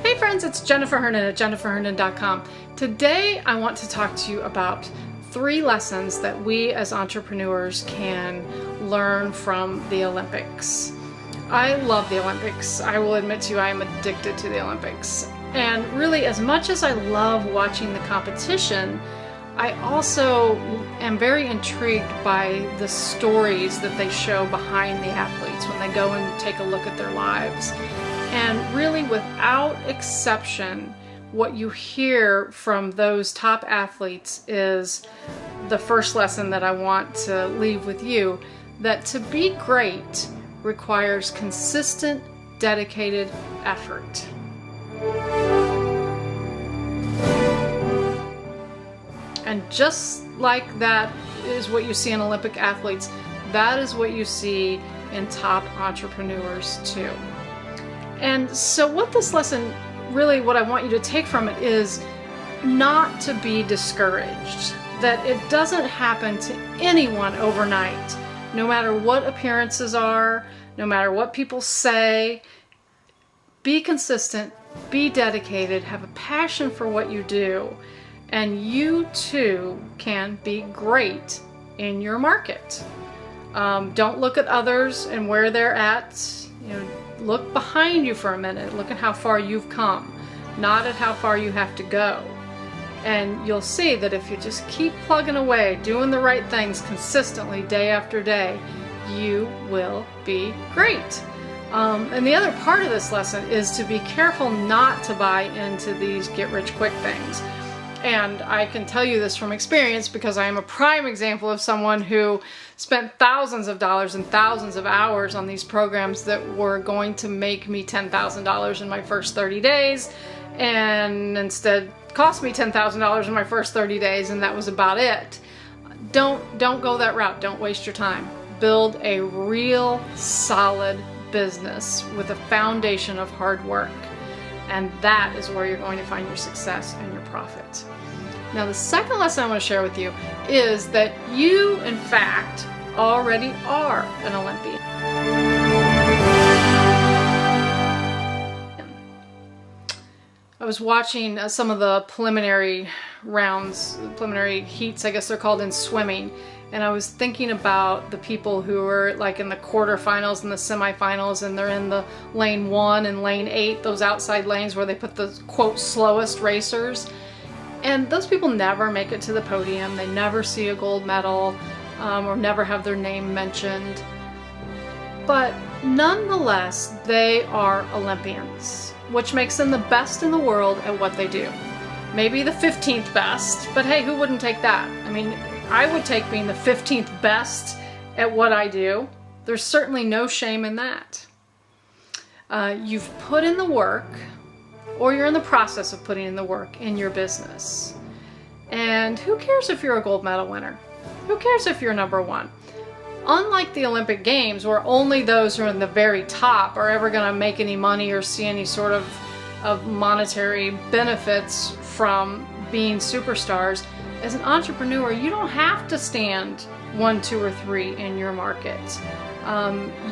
Hey friends, it's Jennifer Hernan at jenniferhernan.com. Today I want to talk to you about 3 lessons that we as entrepreneurs can learn from the Olympics. I love the Olympics. I will admit to you, I am addicted to the Olympics. And really, as much as I love watching the competition, I also am very intrigued by the stories that they show behind the athletes when they go and take a look at their lives. And really, without exception, what you hear from those top athletes is the first lesson that I want to leave with you, that to be great requires consistent, dedicated effort. And just like that is what you see in Olympic athletes, that is what you see in top entrepreneurs too. And so what this lesson, really what I want you to take from it, is not to be discouraged. That it doesn't happen to anyone overnight. No matter what appearances are, no matter what people say, be consistent, be dedicated, have a passion for what you do, and you too can be great in your market. Don't look at others and where they're at. Look behind you for a minute. Look at how far you've come, not at how far you have to go. And you'll see that if you just keep plugging away, doing the right things consistently day after day, you will be great. And the other part of this lesson is to be careful not to buy into these get-rich-quick things. And I can tell you this from experience because I am a prime example of someone who spent thousands of dollars and thousands of hours on these programs that were going to make me $10,000 in my first 30 days, and instead cost me $10,000 in my first 30 days, and that was about it. Don't go that route. Don't waste your time. Build a real solid business with a foundation of hard work. And that is where you're going to find your success and your profit. Now, the second lesson I want to share with you is that you, in fact, already are an Olympian. I was watching some of the preliminary rounds, preliminary heats, I guess they're called, in swimming. And I was thinking about the people who are like in the quarterfinals and the semifinals, and they're in the lane 1 and lane 8, those outside lanes where they put the quote slowest racers. And those people never make it to the podium. They never see a gold medal or never have their name mentioned. But nonetheless, they are Olympians, which makes them the best in the world at what they do. Maybe the 15th best, but hey, who wouldn't take that? I mean, I would take being the 15th best at what I do. There's certainly no shame in that. You've put in the work, or you're in the process of putting in the work in your business. And who cares if you're a gold medal winner? Who cares if you're number 1? Unlike the Olympic Games, where only those who are in the very top are ever going to make any money or see any sort of monetary benefits from being superstars, as an entrepreneur, you don't have to stand 1, 2, or 3 in your market.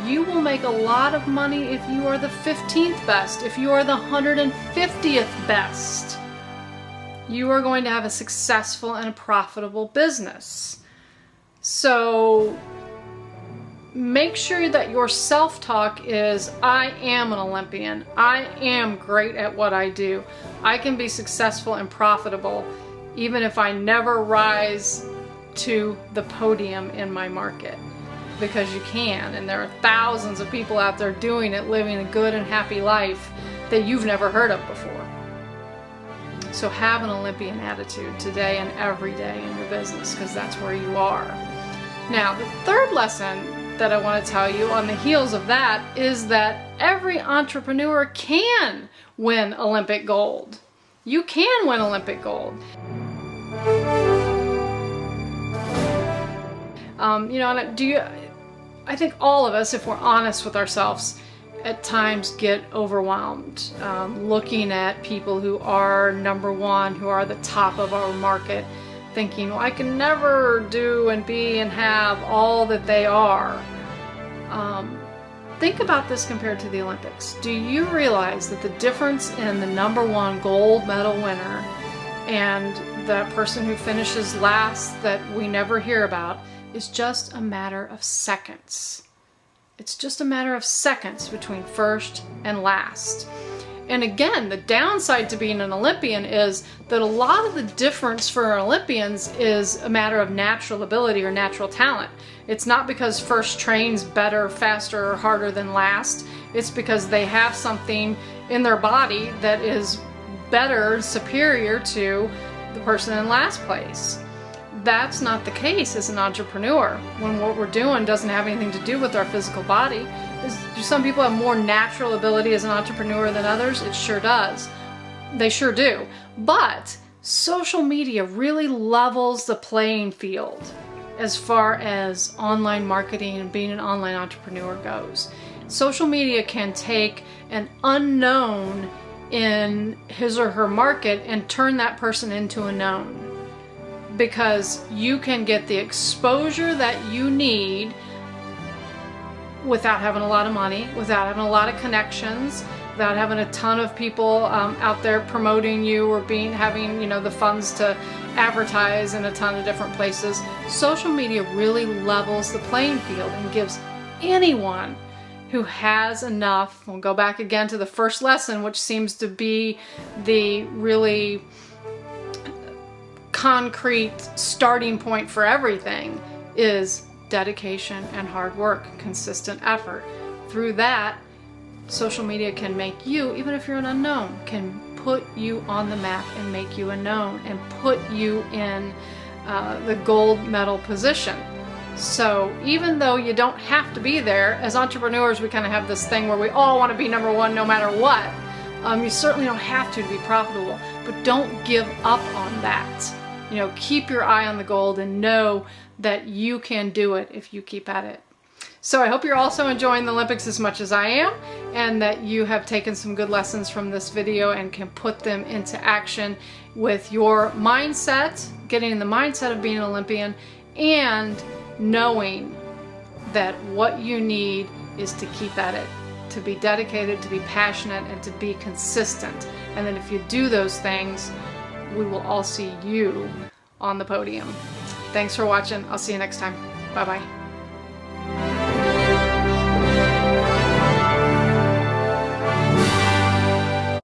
You will make a lot of money if you are the 15th best, if you are the 150th best. You are going to have a successful and a profitable business. So make sure that your self-talk is, I am an Olympian. I am great at what I do. I can be successful and profitable even if I never rise to the podium in my market. Because you can, and there are thousands of people out there doing it, living a good and happy life that you've never heard of before. So have an Olympian attitude today and every day in your business, because that's where you are. Now, the third lesson that I want to tell you on the heels of that is that every entrepreneur can win Olympic gold. You can win Olympic gold. I think all of us, if we're honest with ourselves, at times get overwhelmed looking at people who are number 1, who are the top of our market, thinking, well, I can never do and be and have all that they are. think about this compared to the Olympics. Do you realize that the difference in the #1 gold medal winner and the person who finishes last that we never hear about is just a matter of seconds? It's just a matter of seconds between first and last. And again, the downside to being an Olympian is that a lot of the difference for Olympians is a matter of natural ability or natural talent. It's not because first trains better, faster, or harder than last. It's because they have something in their body that is better, superior to the person in last place. That's not the case as an entrepreneur, when what we're doing doesn't have anything to do with our physical body. Do some people have more natural ability as an entrepreneur than others? It sure does. They sure do. But social media really levels the playing field as far as online marketing and being an online entrepreneur goes. Social media can take an unknown in his or her market and turn that person into a known, because you can get the exposure that you need without having a lot of money, without having a lot of connections, without having a ton of people out there promoting you or having the funds to advertise in a ton of different places. Social media really levels the playing field and gives anyone who has enough, we'll go back again to the first lesson, which seems to be the really concrete starting point for everything, is dedication and hard work, consistent effort. Through that, social media can make you, even if you're an unknown, can put you on the map and make you a known and put you in the gold medal position. So even though you don't have to be there, as entrepreneurs we kind of have this thing where we all want to be #1 no matter what. You certainly don't have to be profitable, but don't give up on that. Keep your eye on the gold and know that you can do it if you keep at it. So I hope you're also enjoying the Olympics as much as I am, and that you have taken some good lessons from this video and can put them into action with your mindset, getting in the mindset of being an Olympian, and knowing that what you need is to keep at it, to be dedicated, to be passionate, and to be consistent. And then if you do those things, we will all see you on the podium. Thanks for watching. I'll see you next time. Bye-bye.